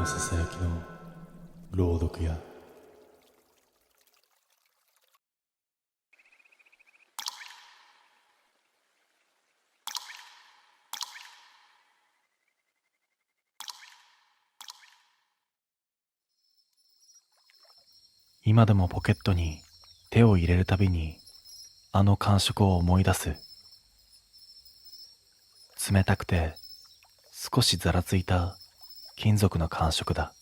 のささやきの朗読や今でもポケットに手を入れるたびにあの感触を思い出す。冷たくて少しざらついた金属の感触だ。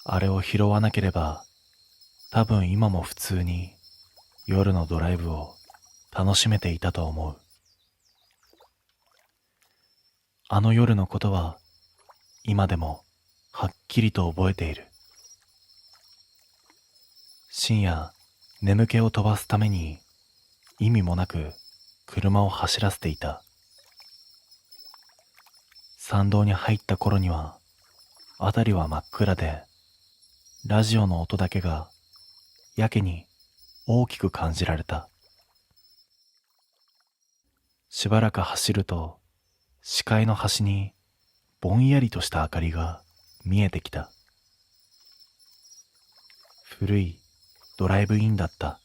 あれを拾わなければ多分今も普通に夜のドライブを楽しめていたと思う。あの夜のことは今でもはっきりと覚えている。深夜眠気を飛ばすために意味もなく車を走らせていた。山道に入った頃には辺りは真っ暗でラジオの音だけがやけに大きく感じられた。しばらく走ると視界の端にぼんやりとした明かりが見えてきた。古いドライブインだった。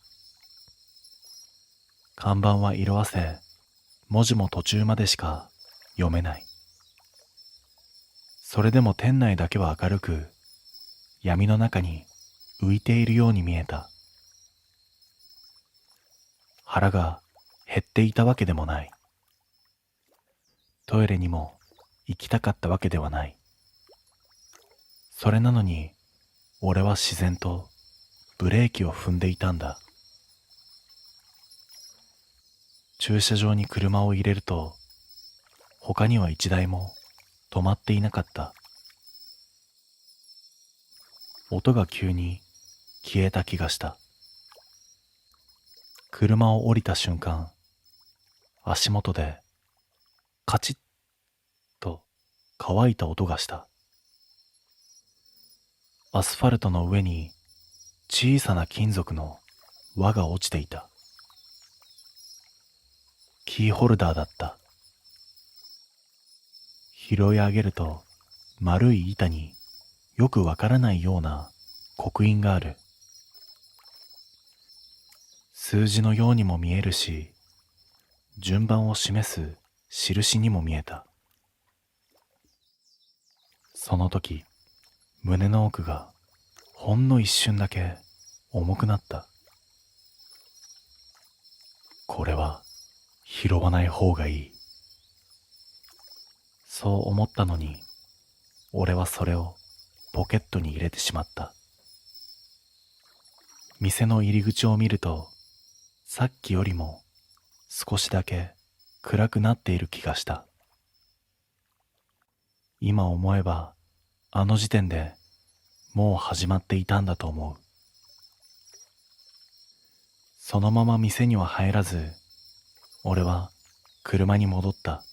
看板は色あせ、文字も途中までしか読めない。それでも店内だけは明るく、闇の中に浮いているように見えた。腹が減っていたわけでもない。トイレにも行きたかったわけではない。それなのに、俺は自然とブレーキを踏んでいたんだ。駐車場に車を入れると、他には一台も止まっていなかった。音が急に消えた気がした。車を降りた瞬間、足元でカチッと乾いた音がした。アスファルトの上に小さな金属の輪が落ちていた。キーホルダーだった。拾い上げると丸い板によくわからないような刻印がある。数字のようにも見えるし、順番を示す印にも見えた。その時、胸の奥がほんの一瞬だけ重くなった。これは拾わない方がいい。そう思ったのに、俺はそれをポケットに入れてしまった。店の入り口を見ると、さっきよりも少しだけ暗くなっている気がした。今思えば、あの時点でもう始まっていたんだと思う。そのまま店には入らず、俺は車に戻った。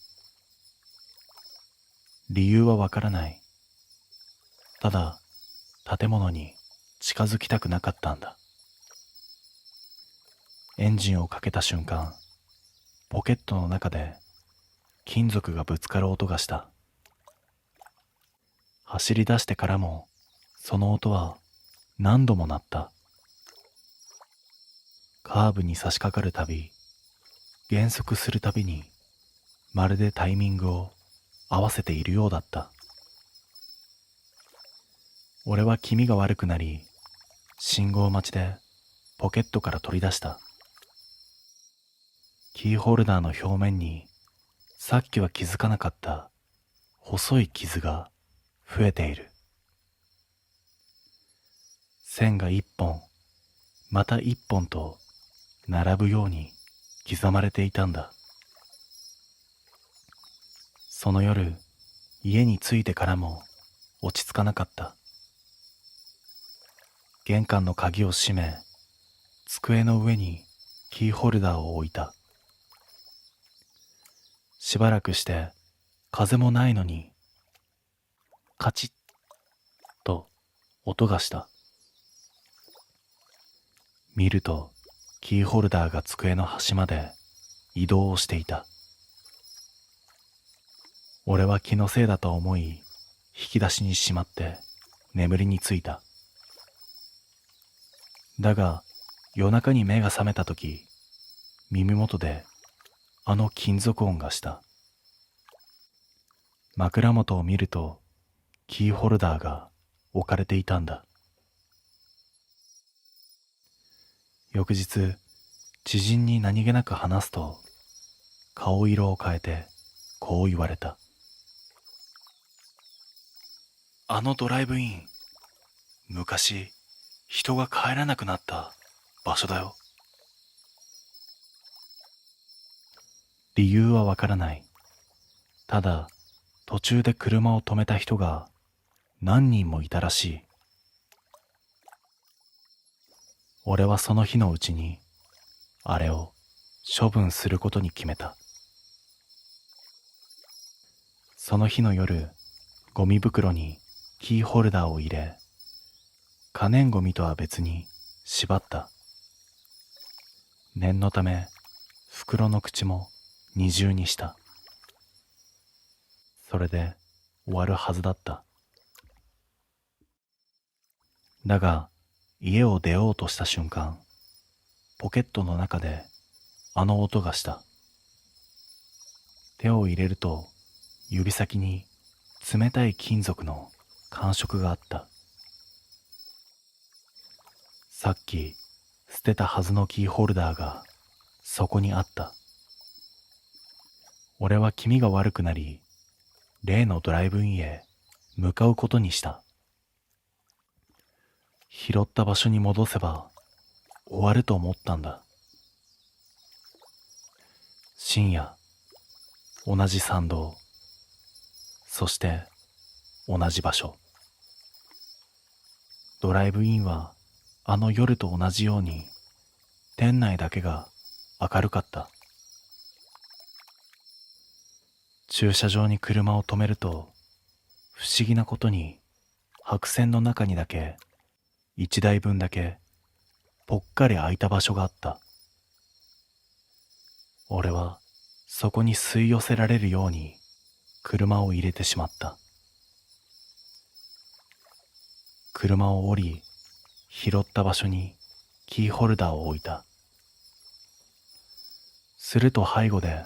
理由はわからない。ただ、建物に近づきたくなかったんだ。エンジンをかけた瞬間、ポケットの中で金属がぶつかる音がした。走り出してからも、その音は何度も鳴った。カーブに差し掛かるたび、減速するたびに、まるでタイミングを合わせているようだった。俺は気味が悪くなり、信号待ちでポケットから取り出した。キーホルダーの表面に、さっきは気づかなかった細い傷が増えている。線が一本、また一本と並ぶように刻まれていたんだ。その夜、家に着いてからも落ち着かなかった。玄関の鍵を閉め、机の上にキーホルダーを置いた。しばらくして風もないのにカチッと音がした。見るとキーホルダーが机の端まで移動をしていた。俺は気のせいだと思い、引き出しにしまって眠りについた。だが夜中に目が覚めたとき、耳元であの金属音がした。枕元を見るとキーホルダーが置かれていたんだ。翌日、知人に何気なく話すと、顔色を変えてこう言われた。あのドライブイン、昔人が帰らなくなった場所だよ。理由はわからない。ただ途中で車を止めた人が何人もいたらしい。俺はその日のうちにあれを処分することに決めた。その日の夜、ゴミ袋にキーホルダーを入れ、可燃ゴミとは別に縛った。念のため袋の口も二重にした。それで終わるはずだった。だが家を出ようとした瞬間、ポケットの中であの音がした。手を入れると指先に冷たい金属の感触があった。さっき捨てたはずのキーホルダーがそこにあった。俺は気味が悪くなり、例のドライブインへ向かうことにした。拾った場所に戻せば終わると思ったんだ。深夜、同じ参道、そして同じ場所。ドライブインはあの夜と同じように店内だけが明るかった。駐車場に車を止めると不思議なことに白線の中にだけ一台分だけぽっかり空いた場所があった。俺はそこに吸い寄せられるように車を入れてしまった。車を降り、拾った場所にキーホルダーを置いた。すると背後で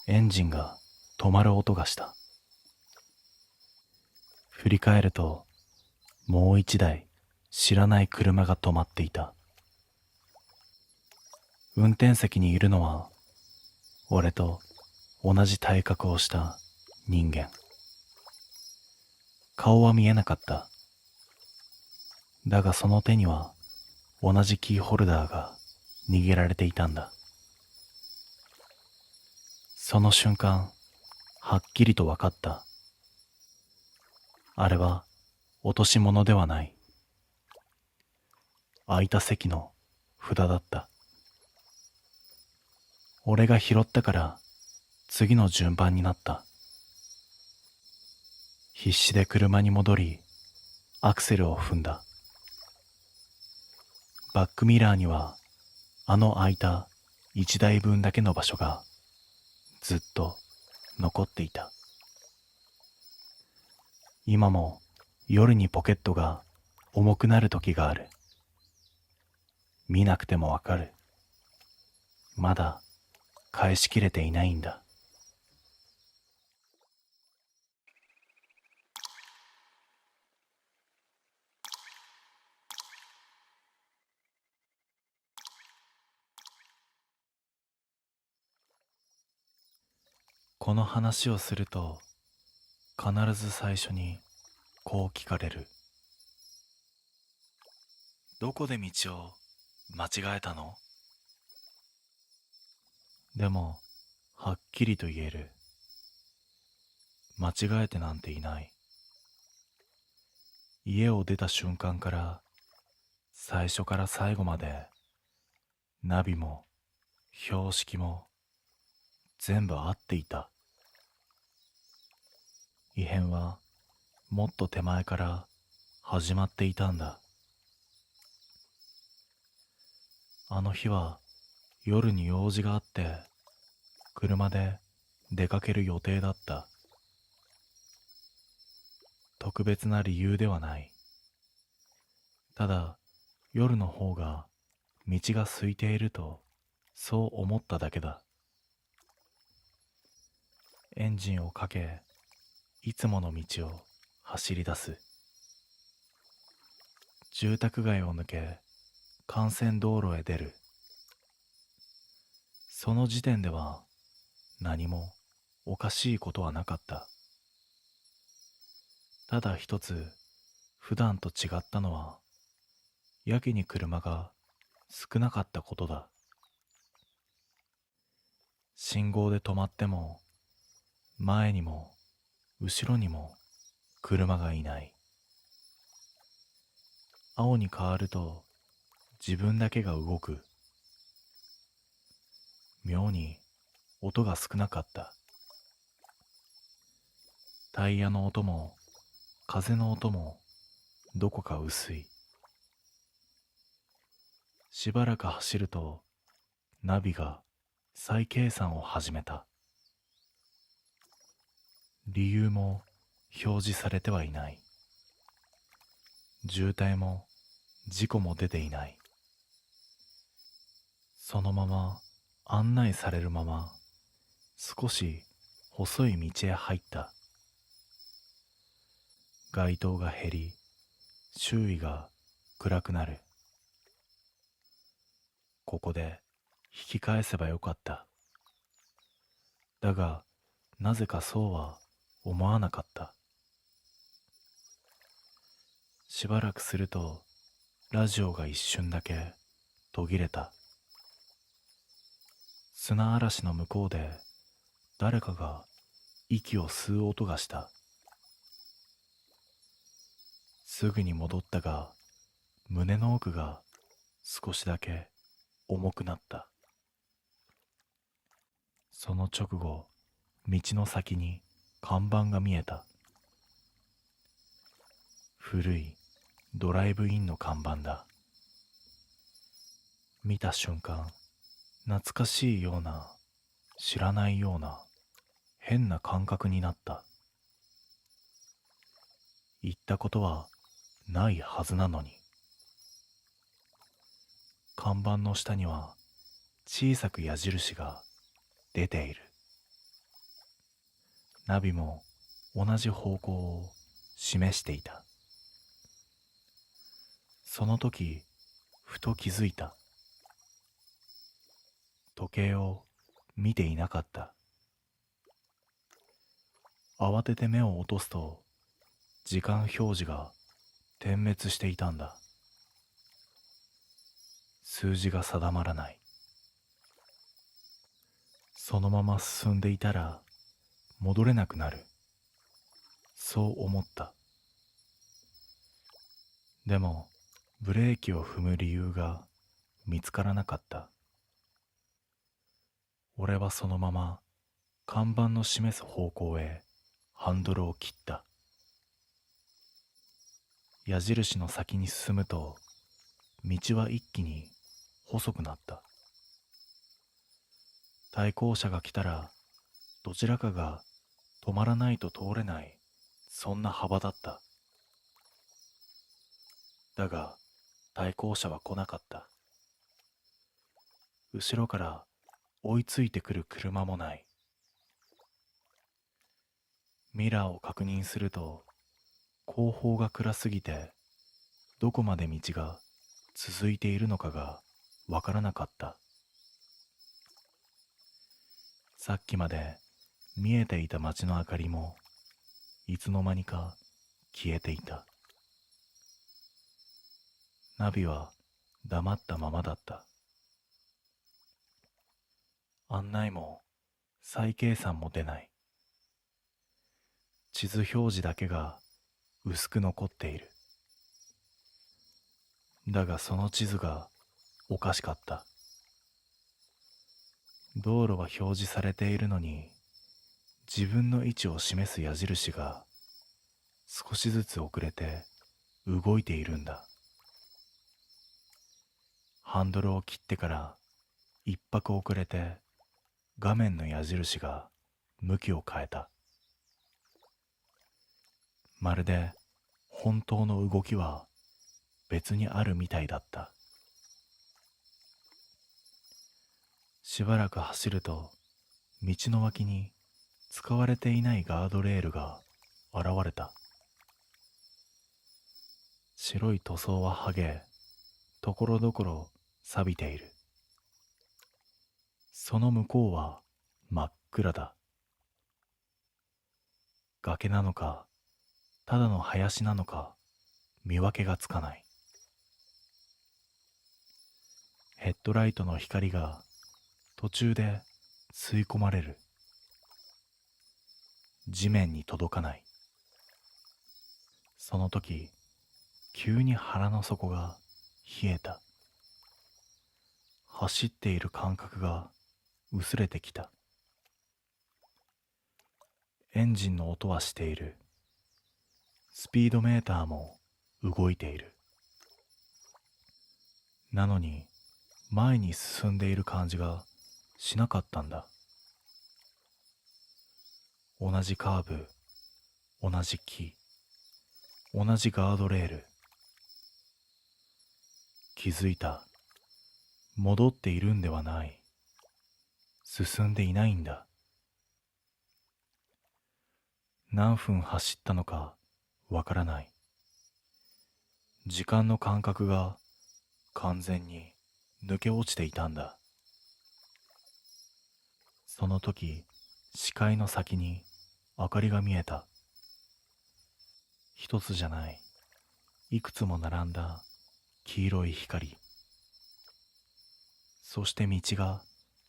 エンジンが止まる音がした。振り返るともう一台知らない車が止まっていた。運転席にいるのは俺と同じ体格をした人間。顔は見えなかった。だがその手には同じキーホルダーが握られていたんだ。その瞬間、はっきりと分かった。あれは落とし物ではない。空いた席の札だった。俺が拾ったから次の順番になった。必死で車に戻り、アクセルを踏んだ。バックミラーにはあの空いた一台分だけの場所がずっと残っていた。今も夜にポケットが重くなる時がある。見なくてもわかる。まだ返しきれていないんだ。この話をすると必ず最初にこう聞かれる。どこで道を間違えたの？でもはっきりと言える。間違えてなんていない。家を出た瞬間から最初から最後までナビも標識も全部合っていた。異変はもっと手前から始まっていたんだ。あの日は夜に用事があって車で出かける予定だった。特別な理由ではない。ただ、夜の方が道が空いているとそう思っただけだ。エンジンをかけ、いつもの道を走り出す。住宅街を抜け、幹線道路へ出る。その時点では何もおかしいことはなかった。ただ一つ普段と違ったのは、やけに車が少なかったことだ。信号で止まっても、前にも後ろにも車がいない。青に変わると自分だけが動く。妙に音が少なかった。タイヤの音も風の音もどこか薄い。しばらく走るとナビが再計算を始めた。理由も表示されてはいない。渋滞も事故も出ていない。そのまま案内されるまま少し細い道へ入った。街灯が減り、周囲が暗くなる。ここで引き返せばよかった。だが、なぜかそうは思わなかった。しばらくすると、ラジオが一瞬だけ途切れた。砂嵐の向こうで誰かが息を吸う音がした。すぐに戻ったが、胸の奥が少しだけ重くなった。その直後、道の先に看板が見えた。古いドライブインの看板だ。見た瞬間、懐かしいような、知らないような、変な感覚になった。行ったことはないはずなのに。看板の下には小さく矢印が出ている。ナビも同じ方向を示していた。その時、ふと気づいた。時計を見ていなかった。慌てて目を落とすと、時間表示が点滅していたんだ。数字が定まらない。そのまま進んでいたら戻れなくなる。そう思った。でも、ブレーキを踏む理由が見つからなかった。俺はそのまま看板の示す方向へハンドルを切った。矢印の先に進むと、道は一気に細くなった。対向車が来たら、どちらかが止まらないと通れない、そんな幅だった。だが、対向車は来なかった。後ろから追いついてくる車もない。ミラーを確認すると、後方が暗すぎて、どこまで道が続いているのかがわからなかった。さっきまで見えていた街の明かりも、いつの間にか消えていた。ナビは黙ったままだった。案内も再計算も出ない。地図表示だけが薄く残っている。だがその地図がおかしかった。道路は表示されているのに、自分の位置を示す矢印が少しずつ遅れて動いているんだ。ハンドルを切ってから一拍遅れて画面の矢印が向きを変えた。まるで本当の動きは別にあるみたいだった。しばらく走ると、道の脇に使われていないガードレールが現れた。白い塗装は剥げ、ところどころ錆びている。その向こうは真っ暗だ。崖なのか、ただの林なのか、見分けがつかない。ヘッドライトの光が途中で吸い込まれる。地面に届かない。その時、急に腹の底が冷えた。走っている感覚が薄れてきた。エンジンの音はしている。スピードメーターも動いている。なのに前に進んでいる感じがしなかったんだ。同じカーブ、同じ木、同じガードレール。気づいた。戻っているんではない。進んでいないんだ。何分走ったのかわからない。時間の感覚が完全に抜け落ちていたんだ。その時、視界の先に明かりが見えた。一つじゃない、いくつも並んだ黄色い光。そして道が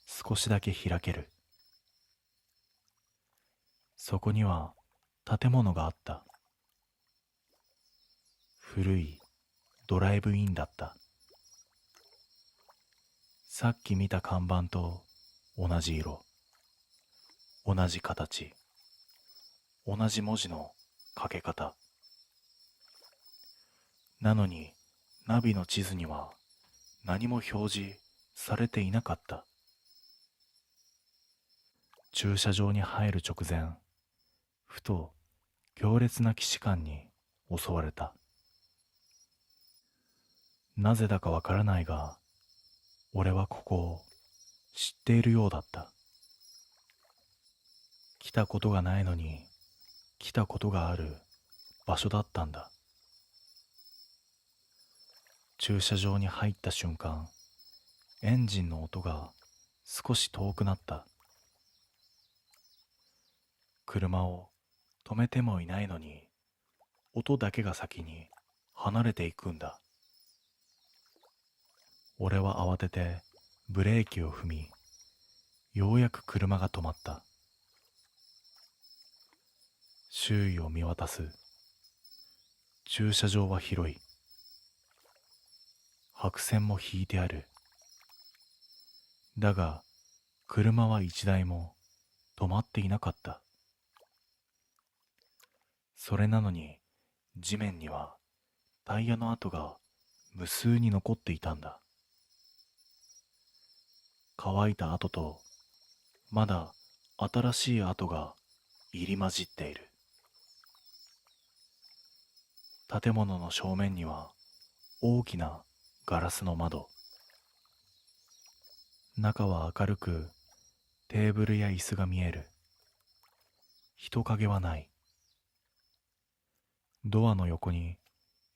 少しだけ開ける。そこには建物があった。古いドライブインだった。さっき見た看板と同じ色、同じ形、同じ文字の書け方。なのにナビの地図には何も表示されていなかった。駐車場に入る直前、ふと強烈な既視感に襲われた。なぜだかわからないが、俺はここを知っているようだった。来たことがないのに来たことがある場所だったんだ。駐車場に入った瞬間、エンジンの音が少し遠くなった。車を止めてもいないのに、音だけが先に離れていくんだ。俺は慌ててブレーキを踏み、ようやく車が止まった。周囲を見渡す。駐車場は広い。白線も引いてある。だが、車は一台も止まっていなかった。それなのに、地面にはタイヤの跡が無数に残っていたんだ。乾いた跡と、まだ新しい跡が入り混じっている。建物の正面には大きなガラスの窓。中は明るく、テーブルや椅子が見える。人影はない。ドアの横に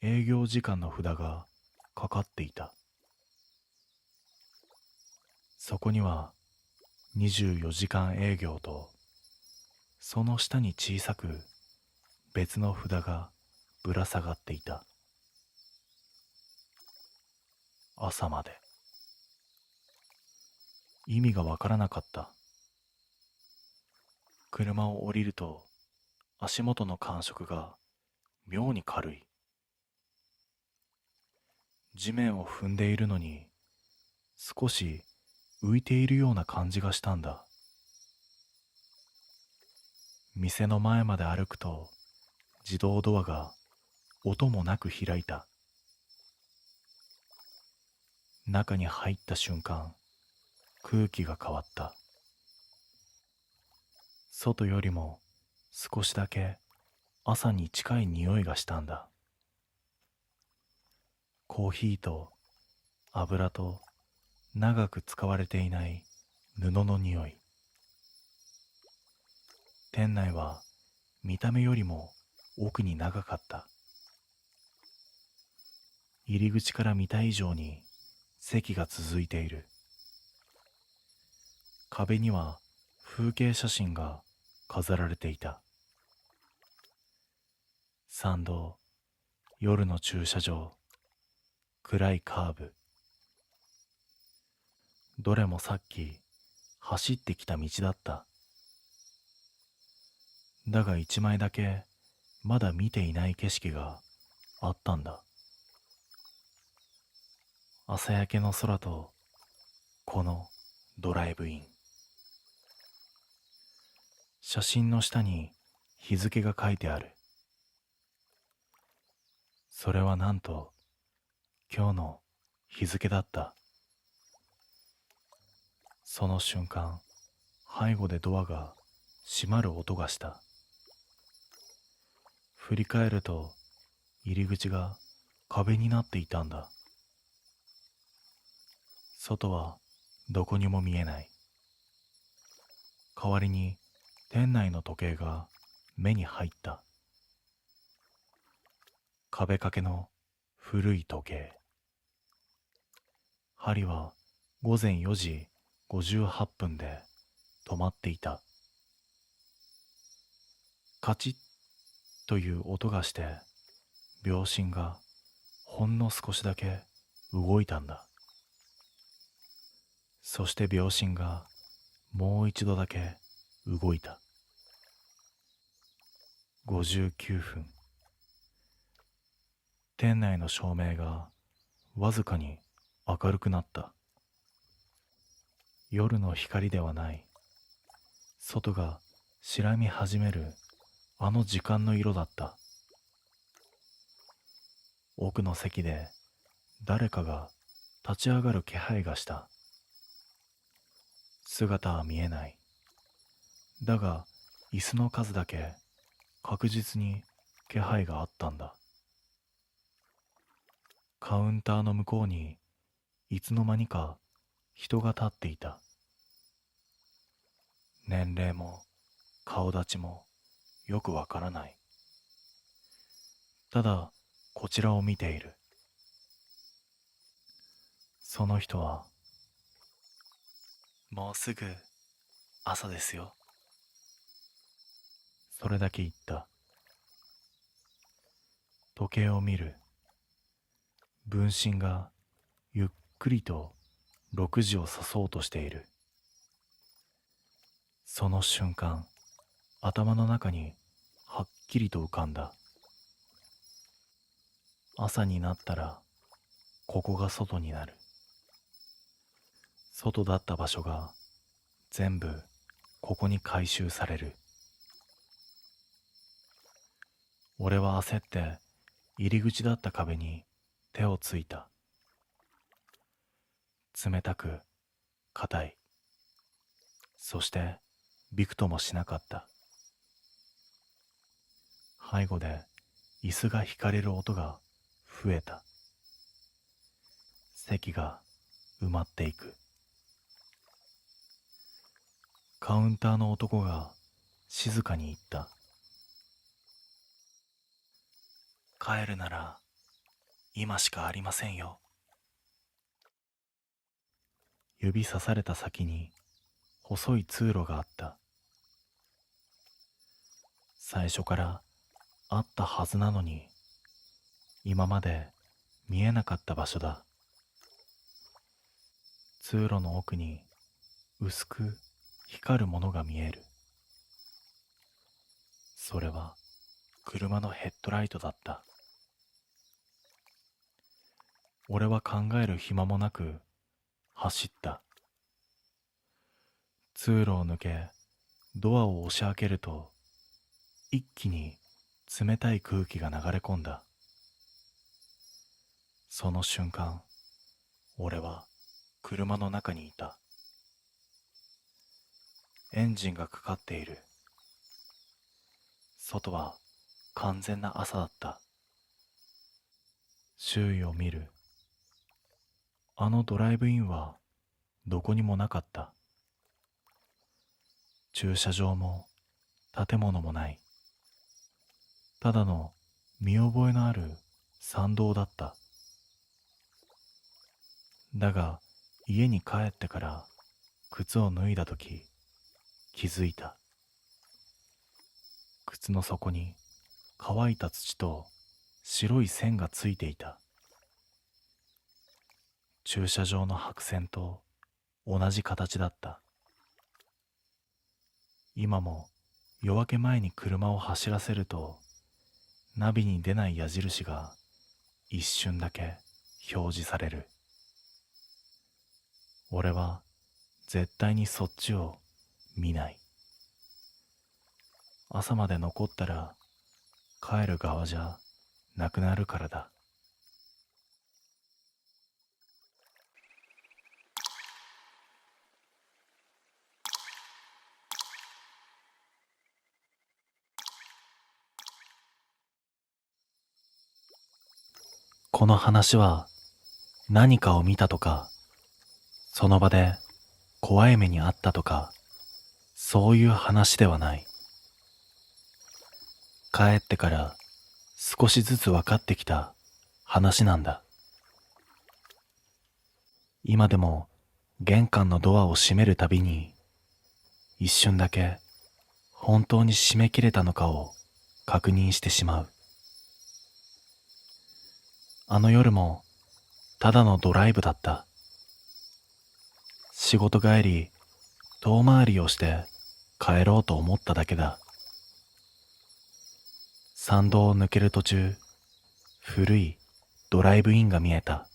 営業時間の札がかかっていた。そこには24時間営業と、その下に小さく別の札がぶら下がっていた。朝まで。意味がわからなかった。車を降りると足元の感触が妙に軽い。地面を踏んでいるのに少し浮いているような感じがしたんだ。店の前まで歩くと自動ドアが音もなく開いた。中に入った瞬間、空気が変わった。外よりも少しだけ朝に近い匂いがしたんだ。コーヒーと油と長く使われていない布の匂い。店内は見た目よりも奥に長かった。入り口から見た以上に席が続いている。壁には風景写真が飾られていた。参道、夜の駐車場、暗いカーブ。どれもさっき走ってきた道だった。だが一枚だけまだ見ていない景色があったんだ。朝焼けの空とこのドライブイン。写真の下に日付が書いてある。それはなんと今日の日付だった。その瞬間、背後でドアが閉まる音がした。振り返ると入り口が壁になっていたんだ。外はどこにも見えない。代わりに店内の時計が目に入った。壁掛けの古い時計。針は午前4時58分で止まっていた。カチッという音がして秒針がほんの少しだけ動いたんだ。そして秒針がもう一度だけ動いた。59分。店内の照明がわずかに明るくなった。夜の光ではない、外が白み始めるあの時間の色だった。奥の席で誰かが立ち上がる気配がした。姿は見えない。だが椅子の数だけ確実に気配があったんだ。カウンターの向こうにいつの間にか人が立っていた。年齢も顔立ちもよくわからない。ただこちらを見ている。その人は、もうすぐ朝ですよ。それだけ言った。時計を見る。分針がゆっくりと6時を指そうとしている。その瞬間、頭の中にはっきりと浮かんだ。朝になったらここが外になる。外だった場所が全部ここに回収される。俺は焦って入り口だった壁に手をついた。冷たく硬い。そしてびくともしなかった。背後で椅子が引かれる音が増えた。席が埋まっていく。カウンターの男が静かに言った。帰るなら今しかありませんよ。指さされた先に細い通路があった。最初からあったはずなのに、今まで見えなかった場所だ。通路の奥に薄く光るものが見える。それは車のヘッドライトだった。俺は考える暇もなく走った。通路を抜けドアを押し開けると、一気に冷たい空気が流れ込んだ。その瞬間、俺は車の中にいた。エンジンがかかっている。外は完全な朝だった。周囲を見る。あのドライブインはどこにもなかった。駐車場も建物もない。ただの見覚えのある参道だった。だが家に帰ってから靴を脱いだとき気づいた。靴の底に乾いた土と白い線がついていた。駐車場の白線と同じ形だった。今も夜明け前に車を走らせるとナビに出ない矢印が一瞬だけ表示される。俺は絶対にそっちを見ない。朝まで残ったら帰る側じゃなくなるからだ。この話は何かを見たとか、その場で怖い目にあったとか、そういう話ではない。帰ってから少しずつ分かってきた話なんだ。今でも玄関のドアを閉めるたびに一瞬だけ本当に閉め切れたのかを確認してしまう。あの夜もただのドライブだった。仕事帰り遠回りをして帰ろうと思っただけだ。山道を抜ける途中、古いドライブインが見えた。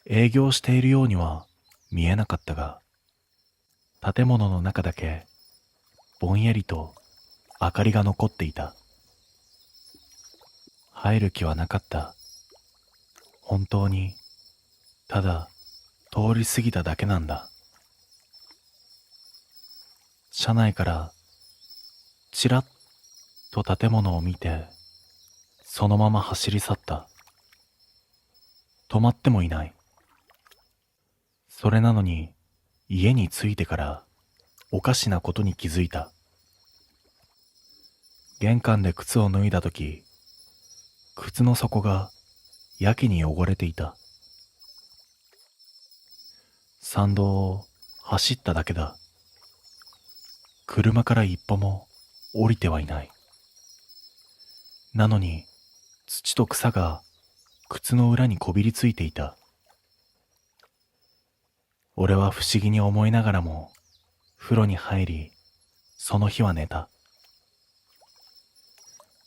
営業しているようには見えなかったが、建物の中だけぼんやりと明かりが残っていた。入る気はなかった。本当にただ通り過ぎただけなんだ。車内からちらっと建物を見て、そのまま走り去った。止まってもいない。それなのに家に着いてからおかしなことに気づいた。玄関で靴を脱いだとき、靴の底がやけに汚れていた。山道を走っただけだ。車から一歩も降りてはいない。なのに土と草が靴の裏にこびりついていた。俺は不思議に思いながらも風呂に入り、その日は寝た。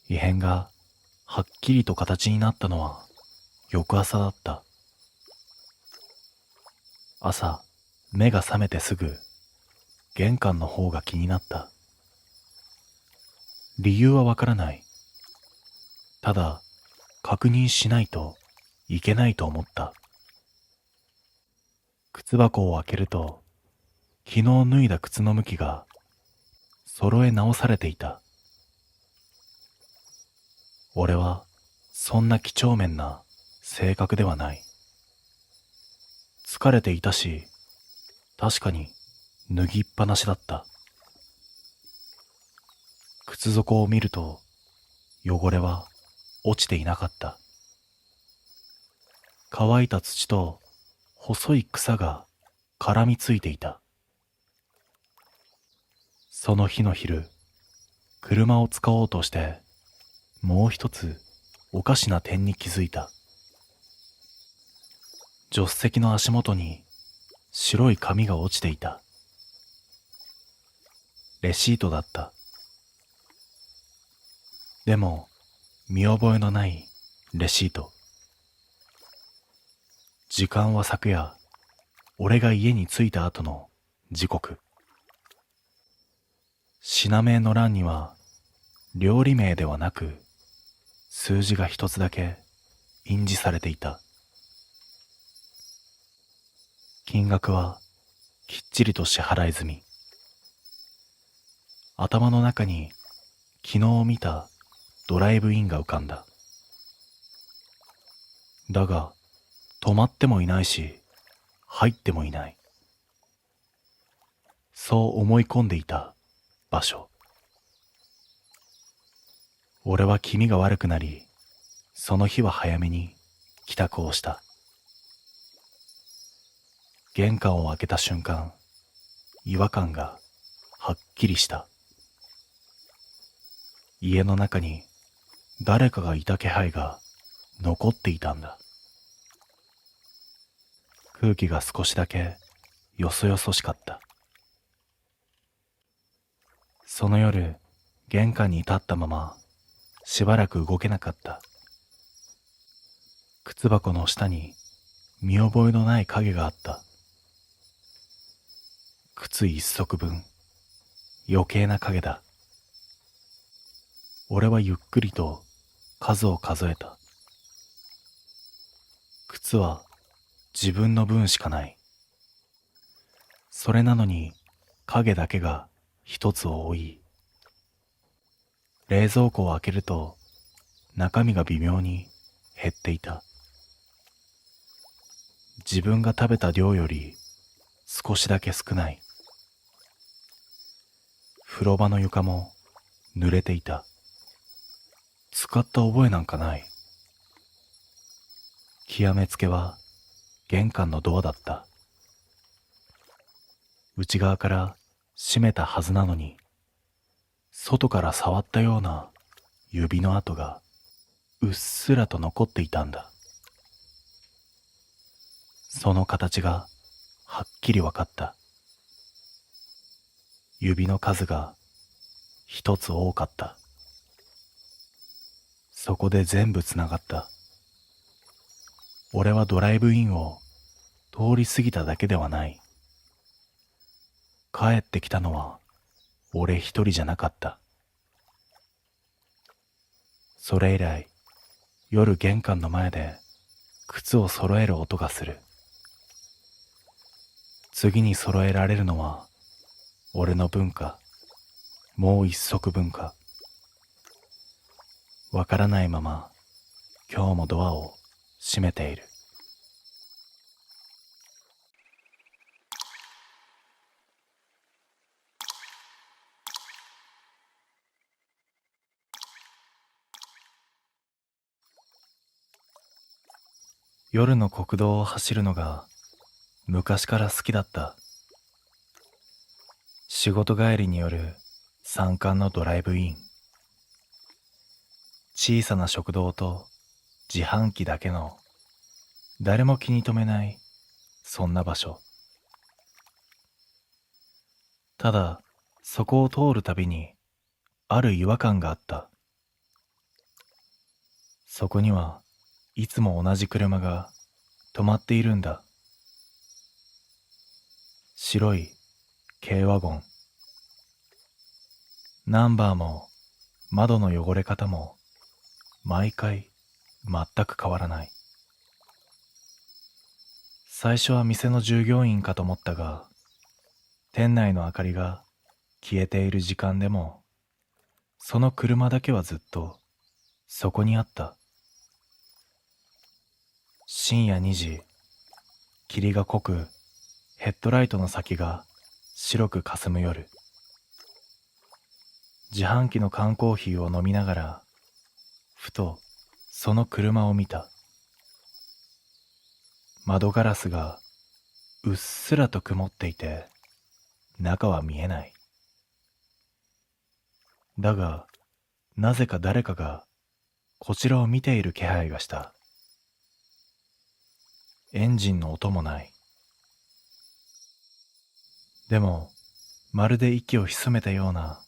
異変がはっきりと形になったのは翌朝だった。朝、目が覚めてすぐ玄関の方が気になった。理由はわからない。ただ確認しないといけないと思った。靴箱を開けると、昨日脱いだ靴の向きが揃え直されていた。俺はそんな几帳面な性格ではない。疲れていたし、確かに脱ぎっぱなしだった。靴底を見ると汚れは落ちていなかった。乾いた土と細い草が絡みついていた。その日の昼、車を使おうとしてもう一つおかしな点に気づいた。助手席の足元に白い紙が落ちていた。レシートだった。でも見覚えのないレシート。時間は昨夜、俺が家に着いた後の時刻。品名の欄には料理名ではなく数字が一つだけ印字されていた。金額はきっちりと支払い済み。頭の中に昨日見たドライブインが浮かんだ。だが、止まってもいないし、入ってもいない。そう思い込んでいた場所。俺は気味が悪くなり、その日は早めに帰宅をした。玄関を開けた瞬間、違和感がはっきりした。家の中に誰かがいた気配が残っていたんだ。空気が少しだけよそよそしかった。その夜、玄関に立ったまましばらく動けなかった。靴箱の下に見覚えのない影があった。靴一足分、余計な影だ。俺はゆっくりと数を数えた。靴は自分の分しかない。それなのに影だけが一つ多い。冷蔵庫を開けると中身が微妙に減っていた。自分が食べた量より少しだけ少ない。風呂場の床も濡れていた。使った覚えなんかない。極めつけは玄関のドアだった。内側から閉めたはずなのに、外から触ったような指の跡がうっすらと残っていたんだ。その形がはっきりわかった。指の数が一つ多かった。そこで全部つながった。俺はドライブインを通り過ぎただけではない。帰ってきたのは俺一人じゃなかった。それ以来、夜玄関の前で靴を揃える音がする。次に揃えられるのは俺の分か、もう一足分か。わからないまま今日もドアを閉めている。夜の国道を走るのが昔から好きだった。仕事帰りによる山間のドライブイン。小さな食堂と自販機だけの誰も気に留めないそんな場所。ただそこを通るたびにある違和感があった。そこにはいつも同じ車が止まっているんだ。白い軽ワゴン。ナンバーも窓の汚れ方も毎回全く変わらない。最初は店の従業員かと思ったが、店内の明かりが消えている時間でも、その車だけはずっとそこにあった。深夜2時、霧が濃く、ヘッドライトの先が白く霞む夜。自販機の缶コーヒーを飲みながら、ふとその車を見た。窓ガラスがうっすらと曇っていて、中は見えない。だが、なぜか誰かがこちらを見ている気配がした。エンジンの音もない。でも、まるで息を潜めたような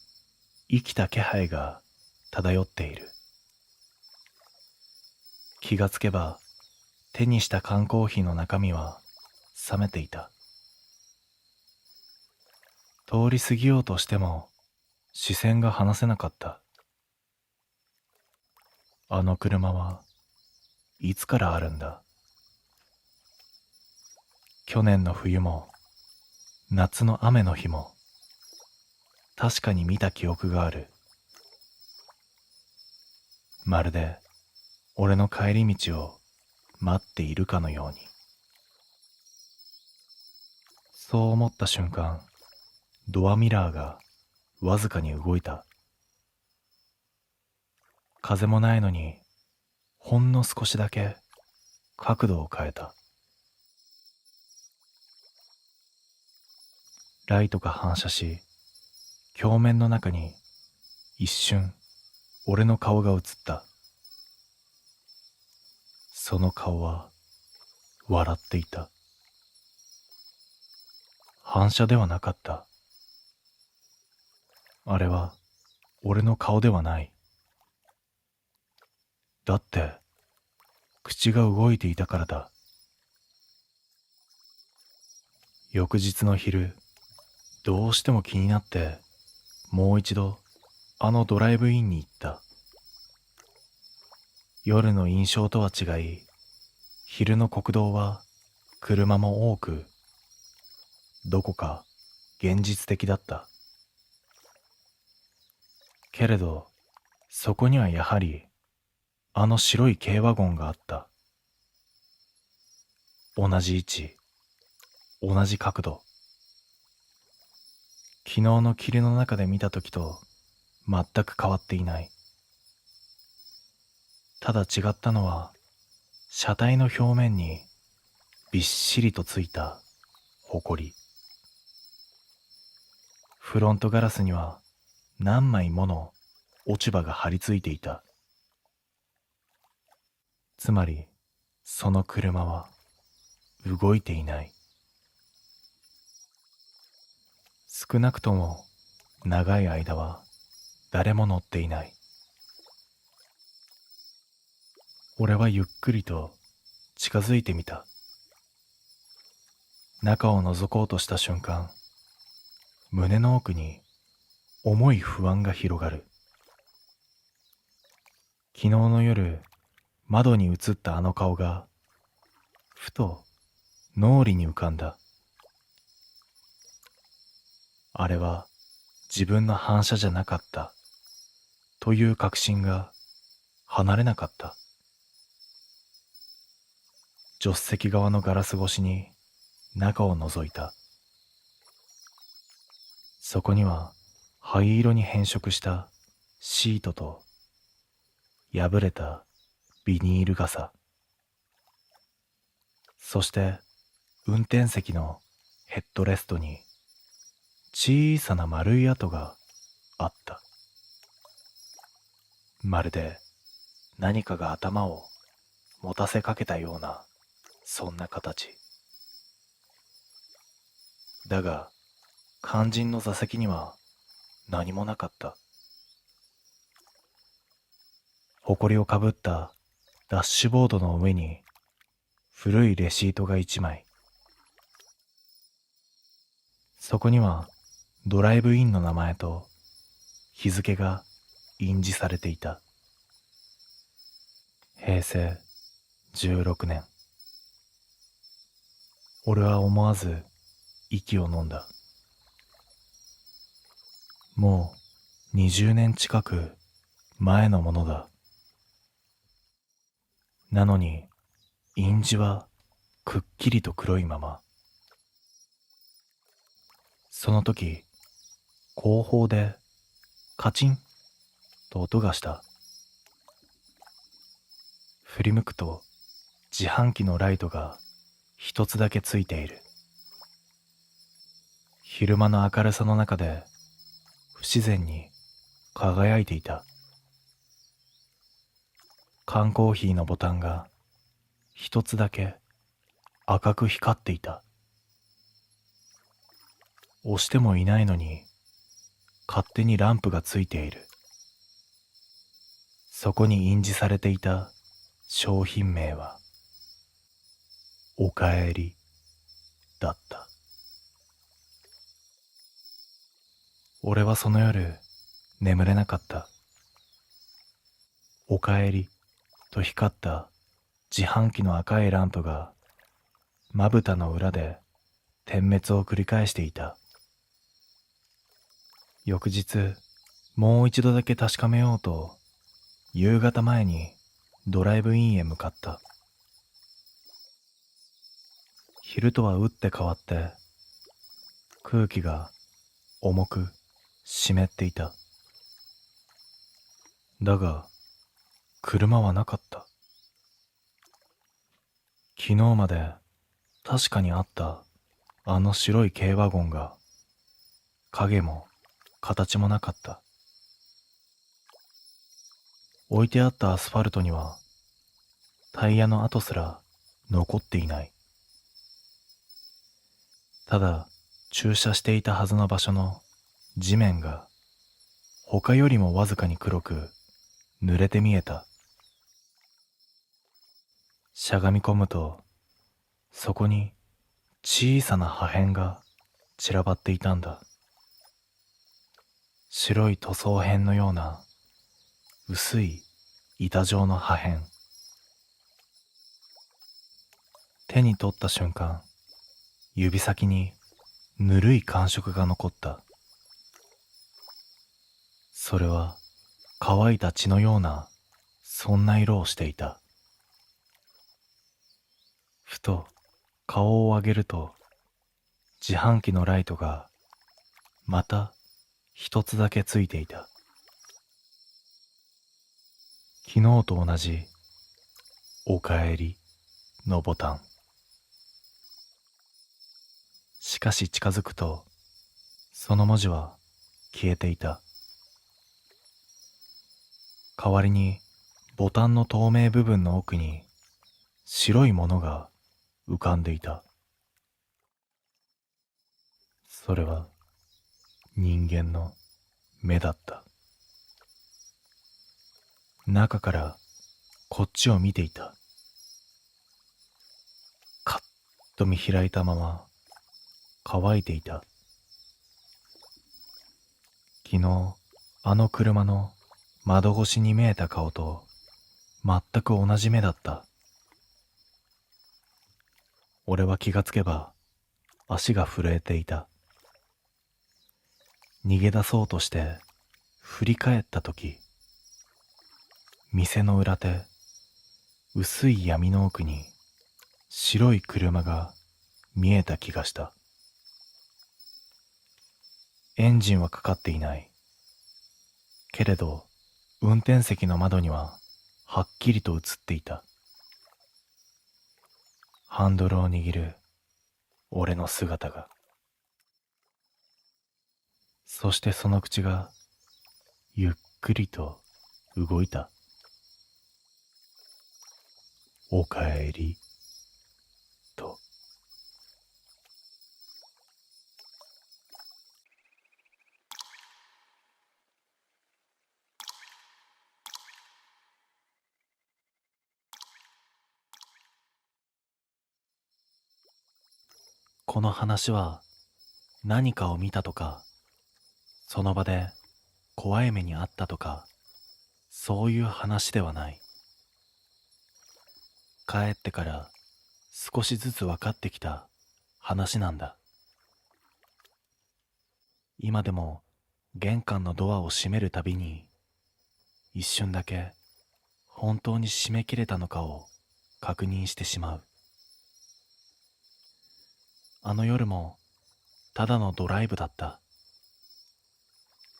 生きた気配が漂っている。気がつけば、手にした缶コーヒーの中身は冷めていた。通り過ぎようとしても視線が離せなかった。あの車はいつからあるんだ。去年の冬も夏の雨の日も確かに見た記憶がある。まるで俺の帰り道を待っているかのように。そう思った瞬間、ドアミラーがわずかに動いた。風もないのに、ほんの少しだけ角度を変えた。ライトが反射し、鏡面の中に一瞬俺の顔が映った。その顔は笑っていた。反射ではなかった。あれは俺の顔ではない。だって口が動いていたからだ。翌日の昼、どうしても気になってもう一度あのドライブインに行った。夜の印象とは違い、昼の国道は車も多く、どこか現実的だった。けれど、そこにはやはりあの白い軽ワゴンがあった。同じ位置、同じ角度。昨日の霧の中で見た時と全く変わっていない。ただ違ったのは、車体の表面にびっしりとついたホコリ。フロントガラスには何枚もの落ち葉が張り付いていた。つまり、その車は動いていない。少なくとも長い間は誰も乗っていない。俺はゆっくりと近づいてみた。中を覗こうとした瞬間、胸の奥に重い不安が広がる。昨日の夜、窓に映ったあの顔が、ふと脳裏に浮かんだ。あれは自分の反射じゃなかったという確信が離れなかった。助手席側のガラス越しに中を覗いた。そこには灰色に変色したシートと破れたビニール傘、そして運転席のヘッドレストに小さな丸い跡があった。まるで何かが頭を持たせかけたような、そんな形。だが、肝心の座席には何もなかった。埃をかぶったダッシュボードの上に古いレシートが一枚。そこにはドライブインの名前と日付が印字されていた。平成16年。俺は思わず息を飲んだ。もう20年近く前のものだ。なのに印字はくっきりと黒いまま。その時、後方でカチンと音がした。振り向くと自販機のライトが一つだけついている。昼間の明るさの中で不自然に輝いていた。缶コーヒーのボタンが一つだけ赤く光っていた。押してもいないのに勝手にランプがついている。そこに印字されていた商品名はおかえりだった。俺はその夜眠れなかった。おかえりと光った自販機の赤いランプがまぶたの裏で点滅を繰り返していた。翌日、もう一度だけ確かめようと夕方前にドライブインへ向かった。昼とは打って変わって空気が重く湿っていた。だが車はなかった。昨日まで確かにあったあの白い軽ワゴンが影も形もなかった。置いてあったアスファルトにはタイヤの跡すら残っていない。ただ駐車していたはずの場所の地面が他よりもわずかに黒く濡れて見えた。しゃがみ込むとそこに小さな破片が散らばっていたんだ。白い塗装片のような薄い板状の破片。手に取った瞬間、指先にぬるい感触が残った。それは乾いた血のようなそんな色をしていた。ふと顔を上げると自販機のライトがまた一つだけついていた。昨日と同じおかえりのボタン。しかし近づくとその文字は消えていた。代わりにボタンの透明部分の奥に白いものが浮かんでいた。それは人間の目だった。中からこっちを見ていた。カッと見開いたまま乾いていた。昨日あの車の窓越しに見えた顔と全く同じ目だった。俺は気がつけば足が震えていた。逃げ出そうとして振り返ったとき、店の裏手、薄い闇の奥に白い車が見えた気がした。エンジンはかかっていない。けれど運転席の窓にははっきりと映っていた。ハンドルを握る俺の姿が。そしてその口がゆっくりと動いた。おかえりと。この話は何かを見たとか、その場で怖い目にあったとか、そういう話ではない。帰ってから少しずつ分かってきた話なんだ。今でも玄関のドアを閉めるたびに一瞬だけ本当に閉め切れたのかを確認してしまう。あの夜もただのドライブだった。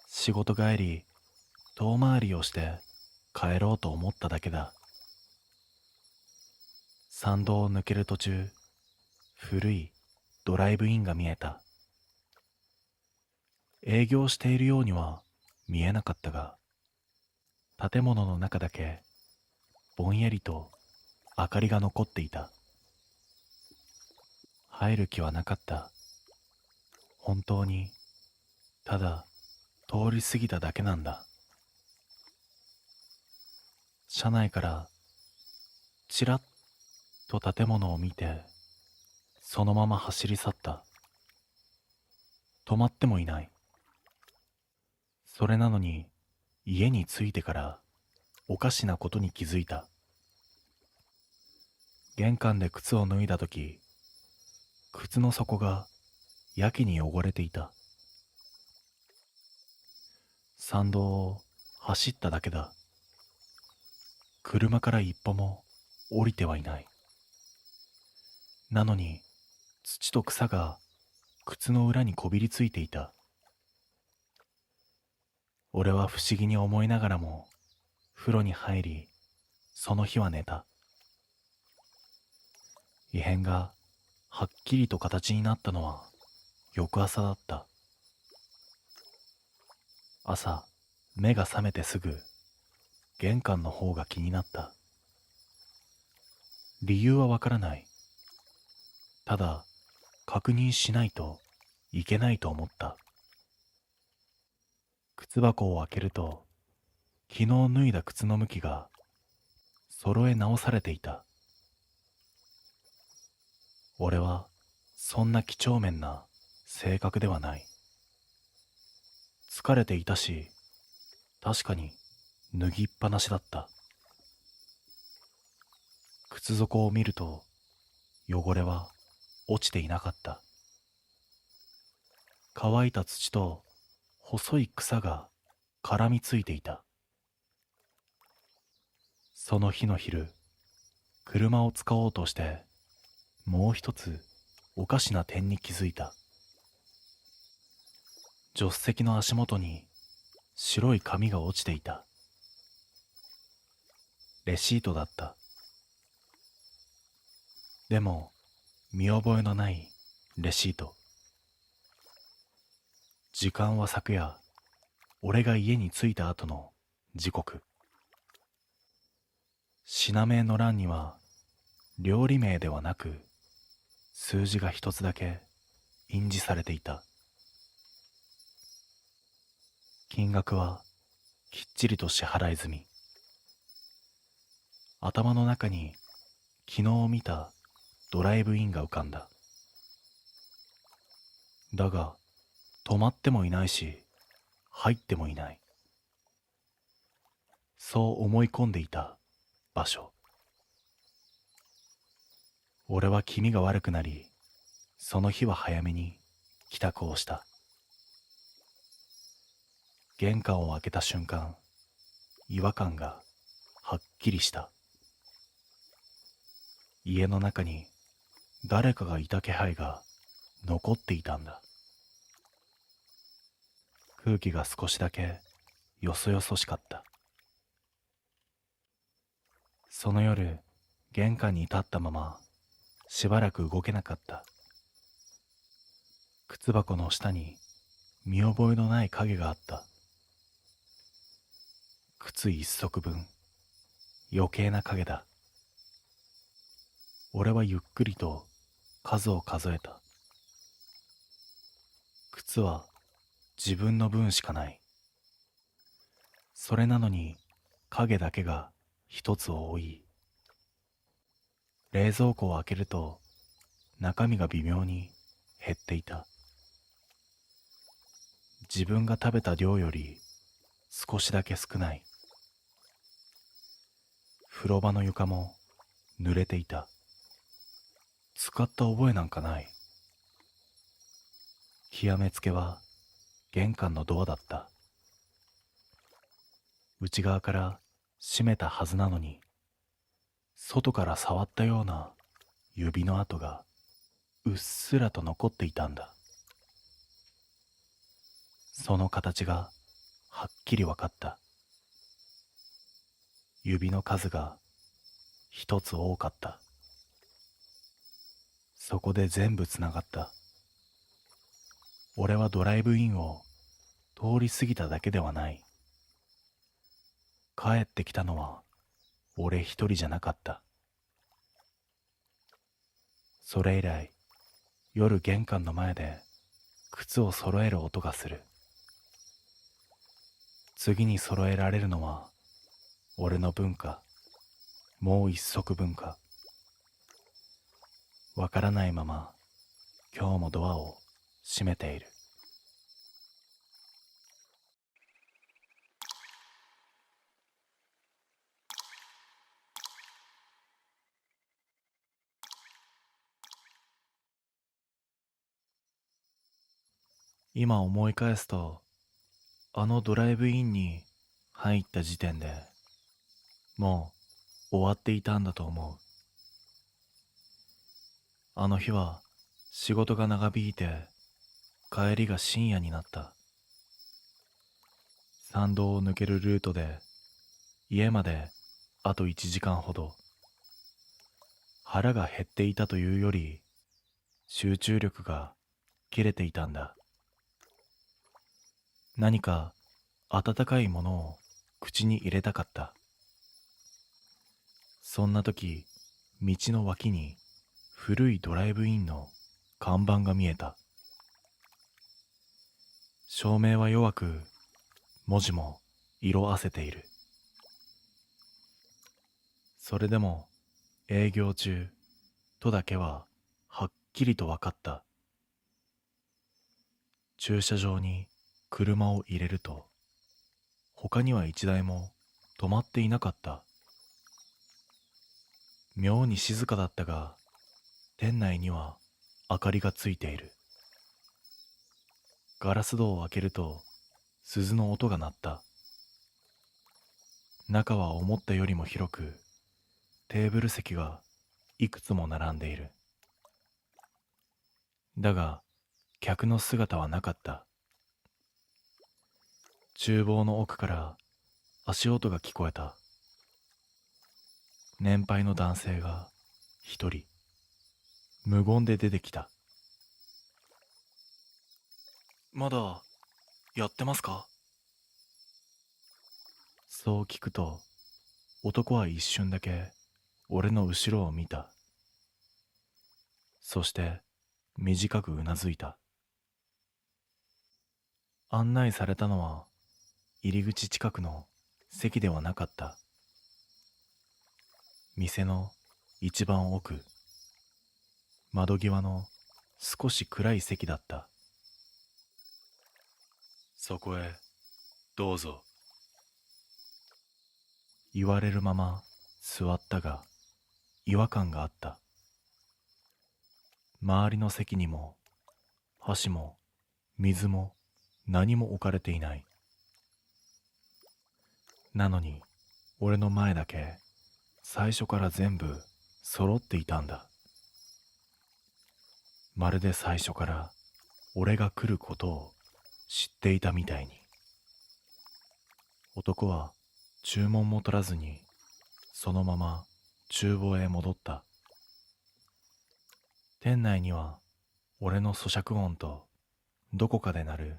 仕事帰り遠回りをして帰ろうと思っただけだ。山道を抜ける途中、古いドライブインが見えた。営業しているようには見えなかったが、建物の中だけぼんやりと明かりが残っていた。入る気はなかった。本当にただ通り過ぎただけなんだ。車内からちらっと建物を見て、そのまま走り去った。止まってもいない。それなのに家に着いてからおかしなことに気づいた。玄関で靴を脱いだとき、靴の底がやけに汚れていた。山道を走っただけだ。車から一歩も降りてはいない。なのに土と草が靴の裏にこびりついていた。俺は不思議に思いながらも風呂に入り、その日は寝た。異変がはっきりと形になったのは翌朝だった。朝、目が覚めてすぐ玄関の方が気になった。理由はわからない。ただ確認しないといけないと思った。靴箱を開けると、昨日脱いだ靴の向きが揃え直されていた。俺はそんな几帳面な性格ではない。疲れていたし、確かに脱ぎっぱなしだった。靴底を見ると汚れは落ちていなかった。乾いた土と細い草が絡みついていた。その日の昼、車を使おうとしてもう一つおかしな点に気づいた。助手席の足元に白い紙が落ちていた。レシートだった。でも見覚えのないレシート。時間は昨夜、俺が家に着いた後の時刻。品名の欄には料理名ではなく数字が一つだけ印字されていた。金額はきっちりと支払い済み。頭の中に昨日見たドライブインが浮かんだ。だが止まってもいないし入ってもいない。そう思い込んでいた場所。俺は気味が悪くなり、その日は早めに帰宅をした。玄関を開けた瞬間、違和感がはっきりした。家の中に誰かがいた気配が残っていたんだ。空気が少しだけよそよそしかった。その夜、玄関に立ったまましばらく動けなかった。靴箱の下に見覚えのない影があった。靴一足分、余計な影だ。俺はゆっくりと数を数えた。靴は自分の分しかない。それなのに影だけが一つ多い。冷蔵庫を開けると中身が微妙に減っていた。自分が食べた量より少しだけ少ない。風呂場の床も濡れていた。使った覚えなんかない。極めつけは玄関のドアだった。内側から閉めたはずなのに、外から触ったような指の跡がうっすらと残っていたんだ。その形がはっきりわかった。指の数が一つ多かった。そこで全部つながった。俺はドライブインを通り過ぎただけではない。帰ってきたのは俺一人じゃなかった。それ以来、夜玄関の前で靴を揃える音がする。次に揃えられるのは俺の分か、もう一足分か。わからないまま今日もドアを閉めている。今思い返すと、あのドライブインに入った時点でも終わっていたんだと思う。あの日は仕事が長引いて帰りが深夜になった。山道を抜けるルートで家まであと1時間ほど。腹が減っていたというより集中力が切れていたんだ。何か温かいものを口に入れたかった。そんな時、道の脇に古いドライブインの看板が見えた。照明は弱く、文字も色あせている。それでも営業中とだけははっきりと分かった。駐車場に車を入れると、他には一台も止まっていなかった。妙に静かだったが、店内には明かりがついている。ガラス戸を開けると鈴の音が鳴った。中は思ったよりも広く、テーブル席がいくつも並んでいる。だが客の姿はなかった。厨房の奥から足音が聞こえた。年配の男性が一人無言で出てきた。まだやってますか？そう聞くと、男は一瞬だけ俺の後ろを見た。そして短くうなずいた。案内されたのは入り口近くの席ではなかった。店の一番奥、窓際の少し暗い席だった。そこへどうぞ。言われるまま座ったが、違和感があった。周りの席にも箸も水も何も置かれていない。なのに俺の前だけ最初から全部揃っていたんだ。まるで最初から俺が来ることを知っていたみたいに。男は注文も取らずにそのまま厨房へ戻った。店内には俺の咀嚼音とどこかで鳴る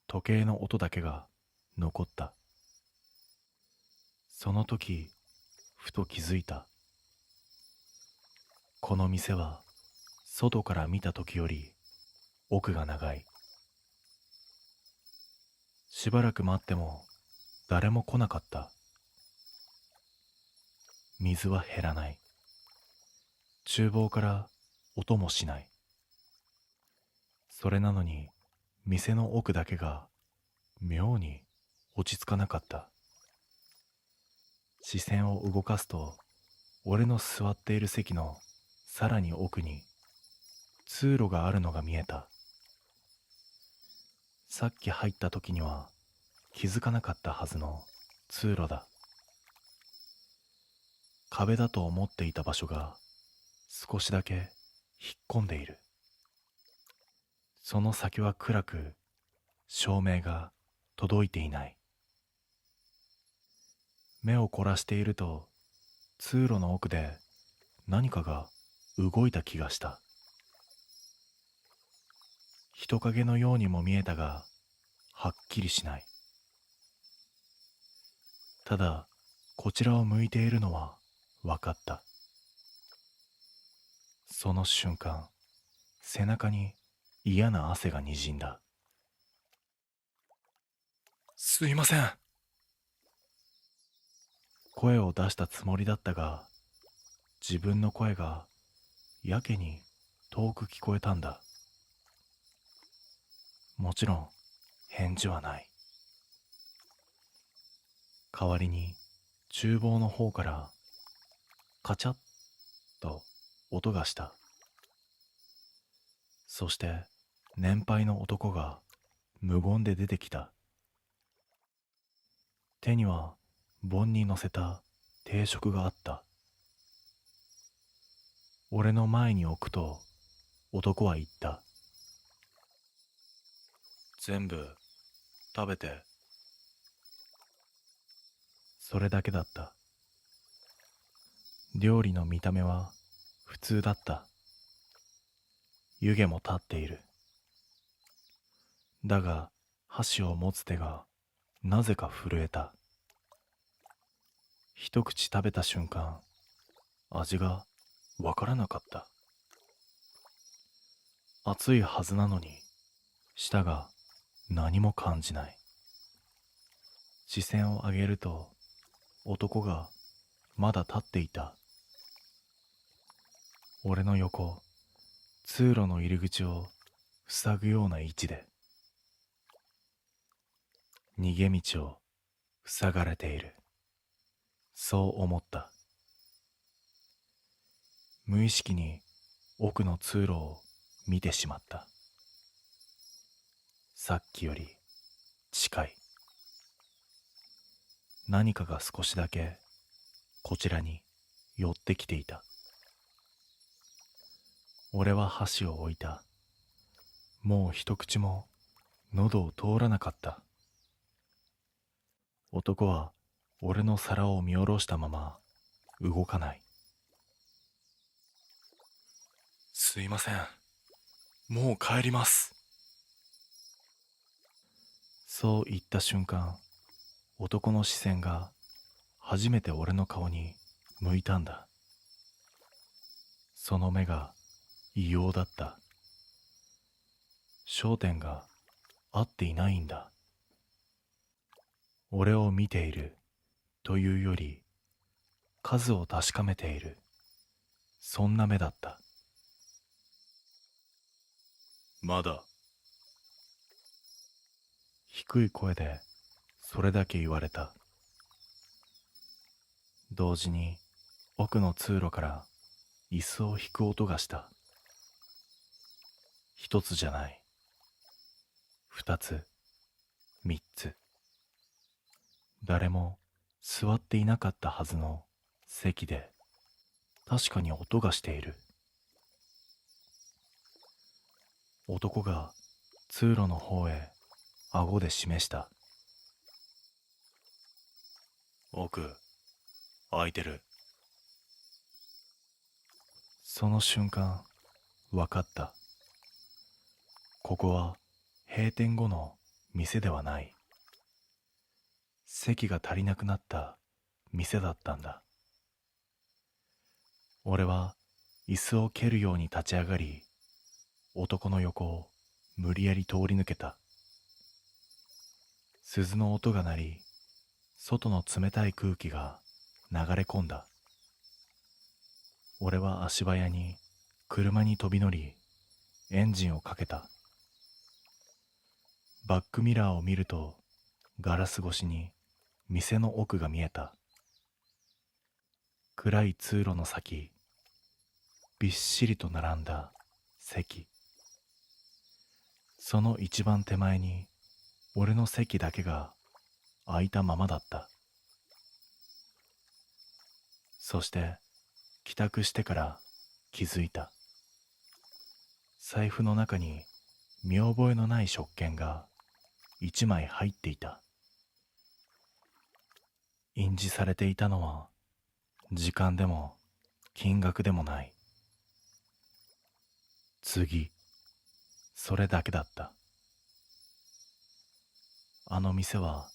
時計の音だけが残った。その時ふと気づいた。この店は外から見た時より奥が長い。しばらく待っても誰も来なかった。水は減らない。厨房から音もしない。それなのに店の奥だけが妙に落ち着かなかった。視線を動かすと、俺の座っている席のさらに奥に通路があるのが見えた。さっき入った時には気づかなかったはずの通路だ。壁だと思っていた場所が少しだけ引っ込んでいる。その先は暗く、照明が届いていない。目を凝らしていると、通路の奥で何かが動いた気がした。人影のようにも見えたが、はっきりしない。ただ、こちらを向いているのは分かった。その瞬間、背中に嫌な汗がにじんだ。すいません。声を出したつもりだったが、自分の声がやけに遠く聞こえたんだ。もちろん返事はない。代わりに厨房の方からカチャッと音がした。そして年配の男が無言で出てきた。手には盆に乗せた定食があった。俺の前に置くと男は言った。全部食べて。それだけだった。料理の見た目は普通だった。湯気も立っている。だが箸を持つ手がなぜか震えた。一口食べた瞬間、味がわからなかった。熱いはずなのに舌が何も感じない。視線を上げると男がまだ立っていた。俺の横、通路の入り口を塞ぐような位置で。逃げ道を塞がれている。そう思った。無意識に奥の通路を見てしまった。さっきより近い。何かが少しだけこちらに寄ってきていた。俺は箸を置いた。もう一口も喉を通らなかった。男は俺の皿を見下ろしたまま動かない。すいません。もう帰ります。そう言った瞬間、男の視線が初めて俺の顔に向いたんだ。その目が異様だった。焦点が合っていないんだ。俺を見ているというより、数を確かめている、そんな目だった。まだ。低い声でそれだけ言われた。同時に奥の通路から椅子を引く音がした。一つじゃない。二つ、三つ。誰も座っていなかったはずの席で確かに音がしている。男が通路の方へ顎で示した。奥、開いてる。その瞬間、わかった。ここは閉店後の店ではない。席が足りなくなった店だったんだ。俺は椅子を蹴るように立ち上がり、男の横を無理やり通り抜けた。鈴の音が鳴り、外の冷たい空気が流れ込んだ。俺は足早に車に飛び乗り、エンジンをかけた。バックミラーを見ると、ガラス越しに店の奥が見えた。暗い通路の先、びっしりと並んだ席。その一番手前に俺の席だけが空いたままだった。そして帰宅してから気づいた。財布の中に見覚えのない食券が一枚入っていた。印字されていたのは時間でも金額でもない。次、それだけだった。あの店は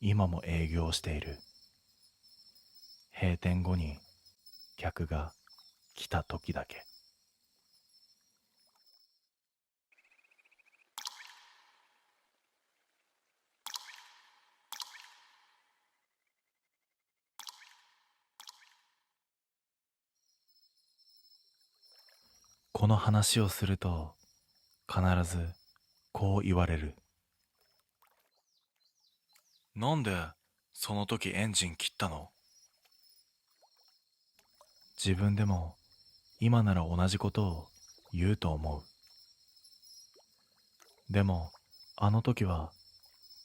今も営業している。閉店後に客が来た時だけ。この話をすると必ずこう言われる。なんでその時エンジン切ったの？自分でも今なら同じことを言うと思う。でもあの時は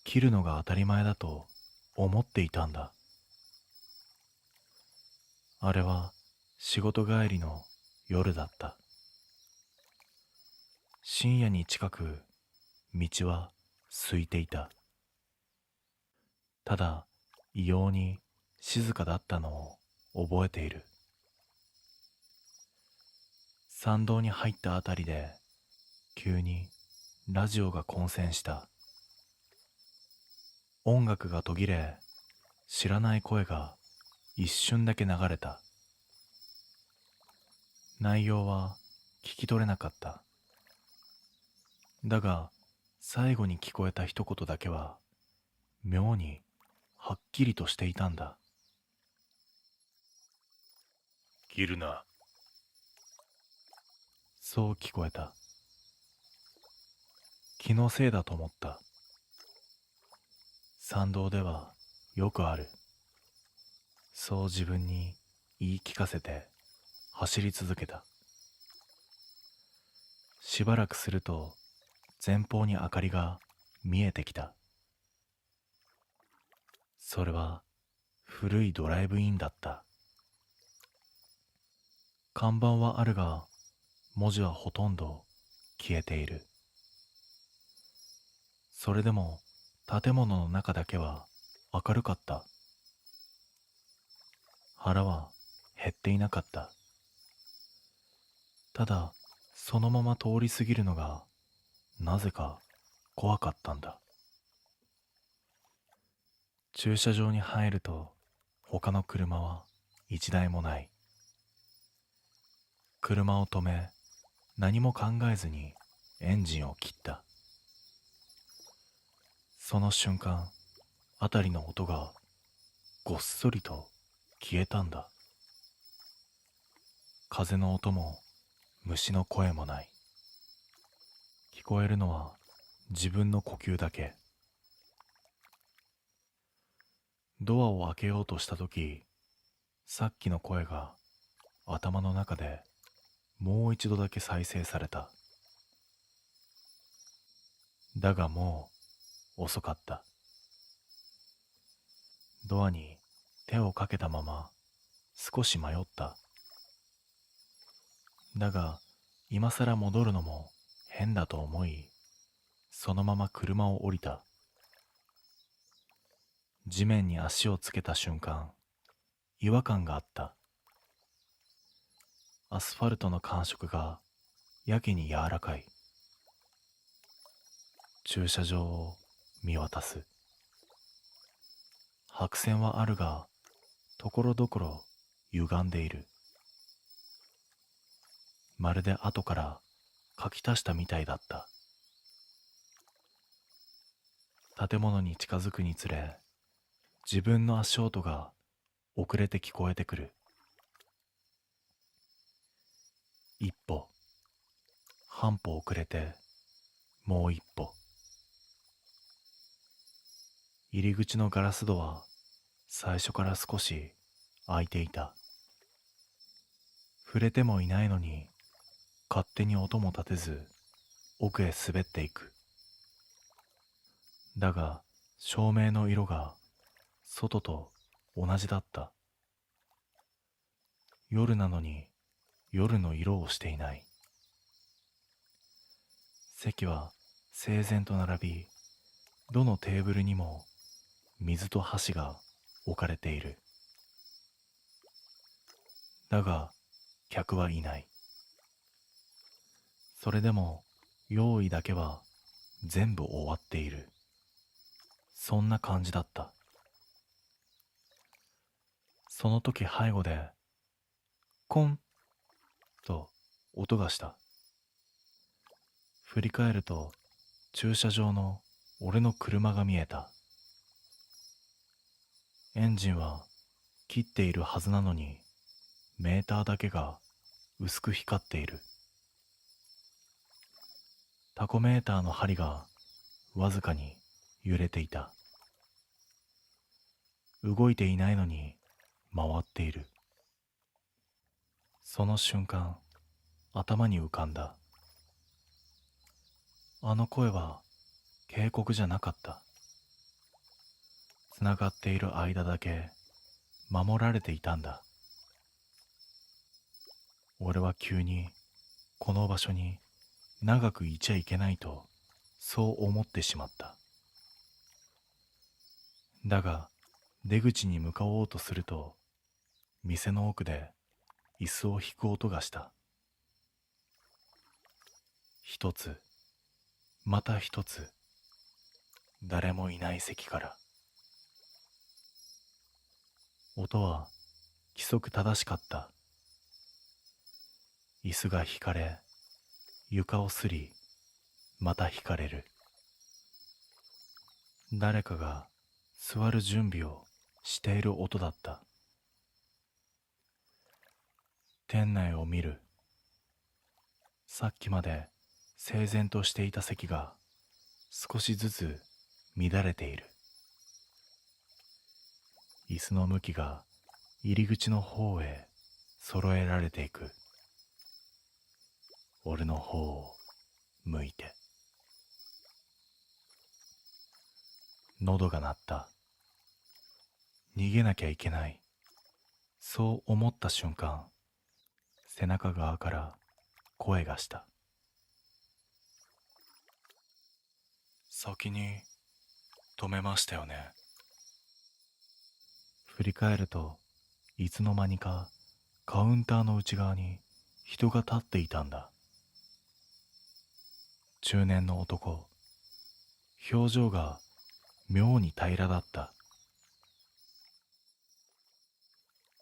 切るのが当たり前だと思っていたんだ。あれは仕事帰りの夜だった。深夜に近く、道は空いていた。ただ、異様に静かだったのを覚えている。参道に入ったあたりで、急にラジオが混戦した。音楽が途切れ、知らない声が一瞬だけ流れた。内容は聞き取れなかった。だが、最後に聞こえた一言だけは、妙にはっきりとしていたんだ。切るな。そう聞こえた。気のせいだと思った。山道ではよくある。そう自分に言い聞かせて走り続けた。しばらくすると前方に明かりが見えてきた。それは古いドライブインだった。看板はあるが文字はほとんど消えている。それでも建物の中だけは明るかった。腹は減っていなかった。ただそのまま通り過ぎるのがなぜか怖かったんだ。駐車場に入ると他の車は一台もない。車を止め何も考えずにエンジンを切った。その瞬間、あたりの音がごっそりと消えたんだ。風の音も虫の声もない。聞こえるのは自分の呼吸だけ。ドアを開けようとしたとき、さっきの声が頭の中でもう一度だけ再生された。だがもう遅かった。ドアに手をかけたまま少し迷った。だが今さら戻るのも変だと思い、そのまま車を降りた。地面に足をつけた瞬間、違和感があった。アスファルトの感触がやけに柔らかい。駐車場を見渡す。白線はあるが、ところどころ歪んでいる。まるで後から書き足したみたいだった。建物に近づくにつれ、自分の足音が遅れて聞こえてくる。一歩、半歩遅れて、もう一歩。入り口のガラス戸は最初から少し開いていた。触れてもいないのに勝手に音も立てず奥へ滑っていく。だが照明の色が外と同じだった。夜なのに夜の色をしていない。席は整然と並び、どのテーブルにも水と箸が置かれている。だが客はいない。それでも用意だけは全部終わっている。そんな感じだった。その時背後でコンと音がした。振り返ると駐車場の俺の車が見えた。エンジンは切っているはずなのにメーターだけが薄く光っている。タコメーターの針がわずかに揺れていた。動いていないのに回っている。その瞬間、頭に浮かんだ。あの声は警告じゃなかった。つながっている間だけ守られていたんだ。俺は急にこの場所に長くいちゃいけないとそう思ってしまった。だが出口に向かおうとすると店の奥で椅子を引く音がした。一つ、また一つ、誰もいない席から。音は規則正しかった。椅子が引かれ、床をすり、また引かれる。誰かが座る準備をしている音だった。店内を見る。さっきまで整然としていた席が少しずつ乱れている。椅子の向きが入り口の方へ揃えられていく。俺の方を向いて。喉が鳴った。逃げなきゃいけない。そう思った瞬間、背中側から声がした。先に止めましたよね。振り返るといつの間にかカウンターの内側に人が立っていたんだ。中年の男。表情が妙に平らだった。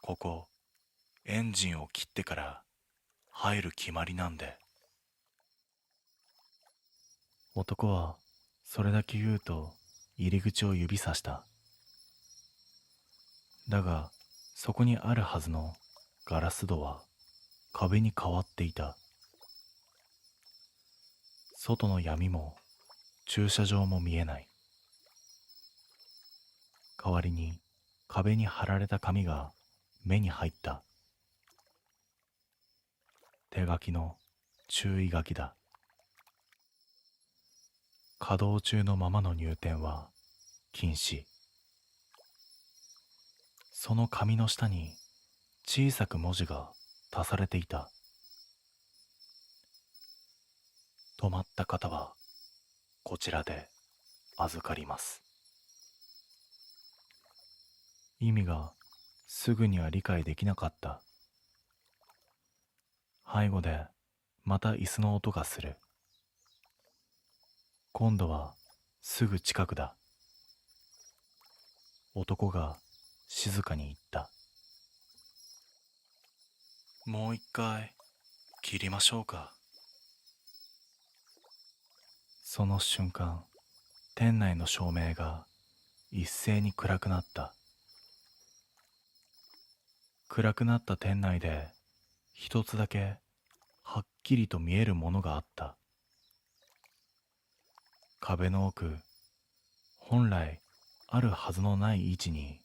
ここエンジンを切ってから入る決まりなんで。男はそれだけ言うと入り口を指さした。だがそこにあるはずのガラス戸は壁に変わっていた。外の闇も駐車場も見えない。代わりに壁に貼られた紙が目に入った。手書きの注意書きだ。稼働中のままの入店は禁止。その紙の下に小さく文字が足されていた。止まった方はこちらで預かります。意味がすぐには理解できなかった。背後でまた椅子の音がする。今度はすぐ近くだ。男が静かに言った。もう一回切りましょうか。その瞬間、店内の照明が一斉に暗くなった。暗くなった店内で一つだけはっきりと見えるものがあった。壁の奥、本来あるはずのない位置に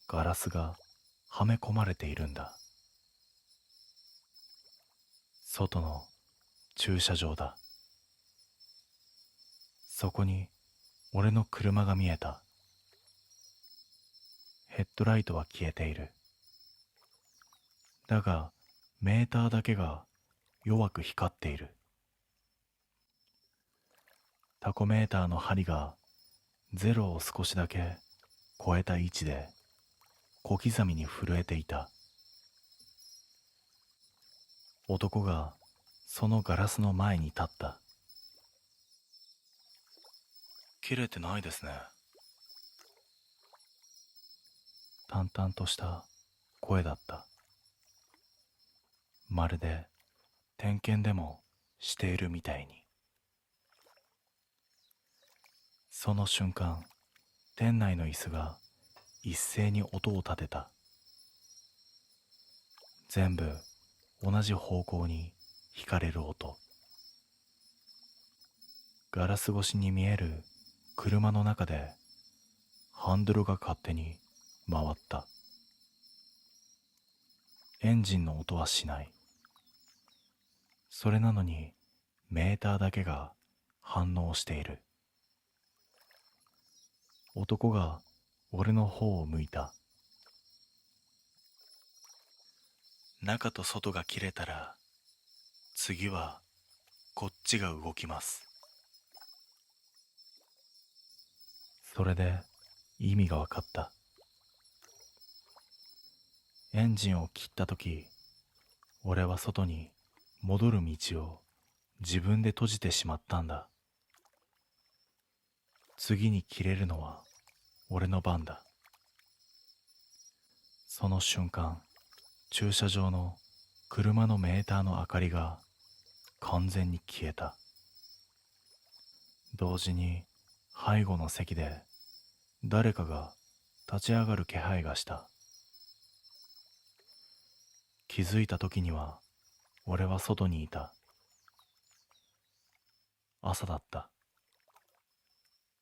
ガラスがはめ込まれているんだ。外の駐車場だ。そこに俺の車が見えた。ヘッドライトは消えている。だがメーターだけが弱く光っている。タコメーターの針がゼロを少しだけ超えた位置で小刻みに震えていた。男がそのガラスの前に立った。切れてないですね。淡々とした声だった。まるで点検でもしているみたいに。その瞬間、店内の椅子が一斉に音を立てた。全部同じ方向に引かれる音。ガラス越しに見える車の中でハンドルが勝手に回った。エンジンの音はしない。それなのにメーターだけが反応している。男が俺の方を向いた。中と外が切れたら、次はこっちが動きます。それで意味がわかった。エンジンを切ったとき、俺は外に戻る道を自分で閉じてしまったんだ。次に切れるのは俺の番だ。その瞬間、駐車場の車のメーターの明かりが完全に消えた。同時に背後の席で誰かが立ち上がる気配がした。気づいた時には俺は外にいた。朝だった。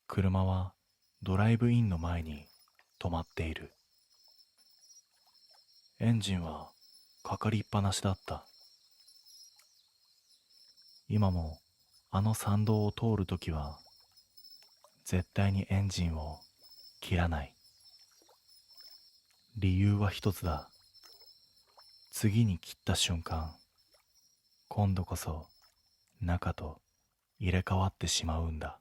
車はドライブインの前に止まっている。エンジンはかかりっぱなしだった。今もあの山道を通るときは絶対にエンジンを切らない。理由は一つだ。次に切った瞬間、今度こそ中と入れ替わってしまうんだ。